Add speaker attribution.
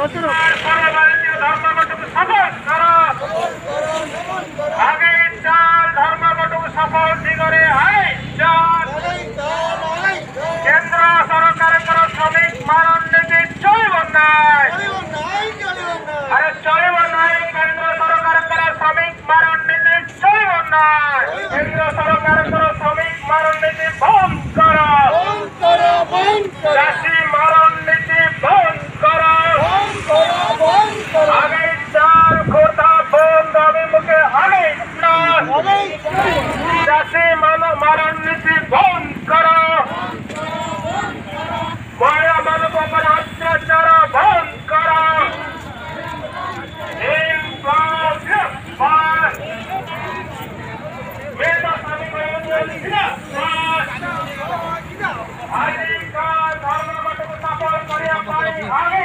Speaker 1: সর্বভারতীয় ধর্মঘটকে সফল করো। আগে চাল ধর্মঘটকে সফল দিগরে আগে চাল। কেন্দ্র সরকারের শ্রমিক মারণ নীতি চলিব নাই। আরে চলিব নাই। কেন্দ্র সরকারের শ্রমিক মারণ নীতি চলিব নাই। কেন্দ্র সরকারের শ্রমিক মারণ নীতি বন্ধ করো। চাষী মারণ নীতি বন্ধ করো। আগে চাল কোটা বন্ধ অভিমুখে আগে চাষী মারণ নীতি বন্ধ করো। মহিলা মানব উপর অত্যাচার বন্ধ করো। ধর্মঘটকে সফল করিয়া পাই আগে